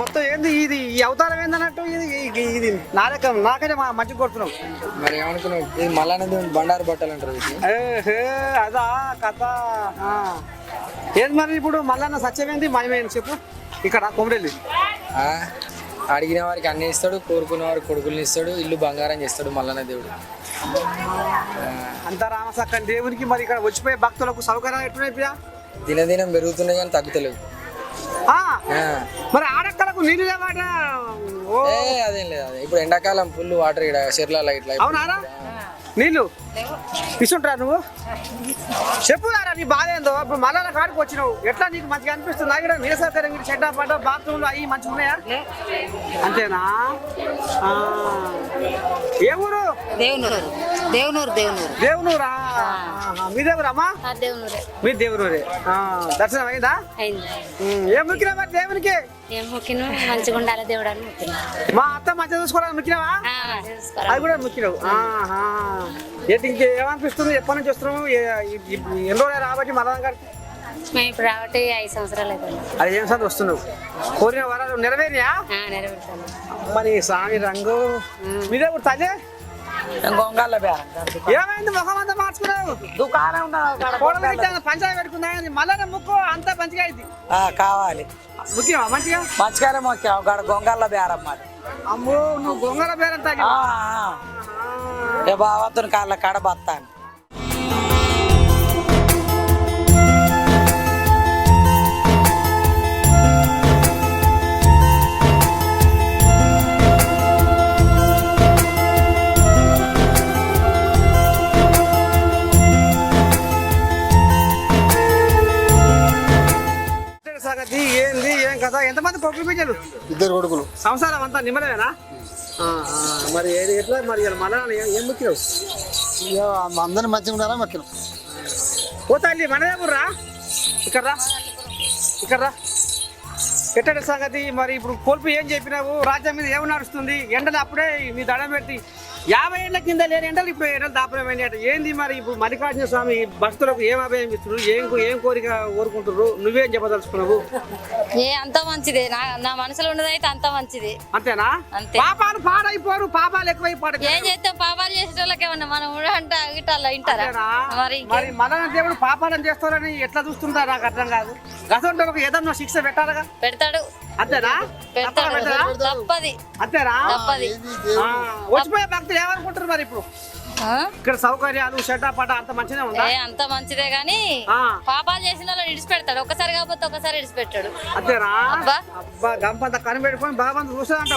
మొత్తం ఏంది ఇది ఈ అవతారం ఏందన్నట్టు ఇది నాకైతే మంచి కొడుతున్నావు. మరి ఏమనుకున్నావు? ఇది మళ్ళీ బండారు బట్టలు అంటారు. అదా కథ. ఏది మరి ఇప్పుడు మళ్ళా సత్యమేంది మయమేంది చెప్పు. ఇక్కడ కొమరెల్లి అడిగిన వారికి అన్ని ఇస్తాడు, కోరుకున్న వారికి కొడుకుల్ని ఇస్తాడు, ఇల్లు బంగారం చేస్తాడు మల్లన్న దేవుడు. అంత రామసక్కని దేవునికి మరి ఇక్కడ వచ్చిపోయే భక్తులకు సౌకర్యాలు ఎట్టున్నాయి? దినదినం పెరుగుతున్నాయి కానీ తగ్గుతలేవు. మరి ఆడక్కలకు నీళ్ళు లేవాట? అదేం లేదు. అదే ఇప్పుడు ఎండాకాలం ఫుల్ వాటర్ ఇక్కడ చెర్ల ఇట్లా. అవునారా? నీళ్ళు తీసుకుంటా నువ్వు చెప్పు రా నీ బాధ ఏందో. ఇప్పుడు మళ్ళా కాడికి వచ్చినావు, ఎట్లా నీకు మంచిగా అనిపిస్తుంది? ఇక్కడ నీళ్ళ సౌకర్యం చెడ్డ పడ్డ బాత్రూమ్లు అవి మంచిగా ఉన్నాయా? అంతేనా? ఏ ఊరు? దేవునూరా? మీ దేవురమ్మా? మీ దేవునూరే. దర్శనం అయిందా? ఏం ముక్కినా మరి దేవునికి? మంచిగా ఉండాలి దేవుడు అని మా అత్త మంచిగా చూసుకోవాలని ముక్కినావా? అది కూడా ముక్కినావు. ఏంటి ఇంకేమనిపిస్తుంది? ఎప్పటి నుంచి వస్తున్నావు? ఎన్నో రాబట్టి మళ్ళా గారికి మేము ఇప్పుడు రాబట్టి 5 సంవత్సరాలు అయిపోయింది. అది ఏం సార్ వస్తున్నావు? కోరిన వరాలు నెరవేరినా? నెరవేరుతాను. మరి స్వామి రంగు మీదే తల్లి ఏమైంది? ముఖం అంతా మార్చుకున్నావు. దుకాణం పంచాయతీ పెట్టుకున్నా మళ్ళా ముక్కు అంతా మంచిగా అయింది. కావాలి ముఖ్యమా? మంచిగా మంచిగానే మొక్కాం. గొంగళ్ళ బేరం మరి. అమ్మో నువ్వు గొంగళ బేరం తాగి బావతో కాళ్ళ కాడ బతాను. సంగతి ఏంది ఏం కదా? ఎంతమంది కొడుకులు బిడ్డలు? 2 కొడుకులు. సంసారం అంతా నిమ్మలేనా? మరి ఎట్లా మరి మళ్ళా ఏం ముక్కినావు? అందరిని మంచిగా ఉండాలా మొక్కినాం. పోతాల్లి మనదే ఊర్రా? ఇక్కడ ఎట్టడి సంగతి మరి? ఇప్పుడు కోల్పు ఏం చెప్పినావు? రాజ్యం మీద ఏమి నడుస్తుంది? ఎండలు అప్పుడే మీ దడం పెట్టి 50 ఏళ్ల కింద లేని ఎండలు ఇప్పుడు ఎండలు దాపడమైనా ఏంది మరి? ఇప్పుడు మల్లికార్జున స్వామి భక్తులకు ఏం అభయం ఇస్తున్నారు? ఏం కోరిక కోరుకుంటున్నారు? నువ్వేం చెప్పదలుచుకున్నావు? అంత మంచిదే. నా మనసులో ఉన్నది అయితే అంత మంచిది. అంతేనా? పాపాలు పాడైపోరు, పాపాలు ఎక్కువైపోరు. ఏం చేస్తాం? పాపాలు చేసే వాళ్ళకి ఏమన్నా మనం వింటారా? మరి మన దేవుడు పాపాలను చేస్తారని ఎట్లా చూస్తుంటా నాకు అర్థం కాదు. గతంలో ఒక ఏదన్నా శిక్ష పెట్టాలగా? పెడతాడు. అంతేనా? తప్పది. అంతేనా? తప్పది. వచ్చిపోయే భక్తులు ఏమనుకుంటారు మరి? ఇప్పుడు ఇక్కడ సౌకర్యాలు షెడ్డా పట అంత మంచిదే ఉందా? అంత మంచిదే గానీ పాపాలు చేసిన వాళ్ళని ఇడిచిపెడతాడు. ఒక్కసారి కాకపోతే ఒక్కసారి ఇడిచిపెట్టాడు. అంతేనా? అబ్బా గంపంత కనిపెట్టుకొని భగవంతుడు చూస్తాడంట.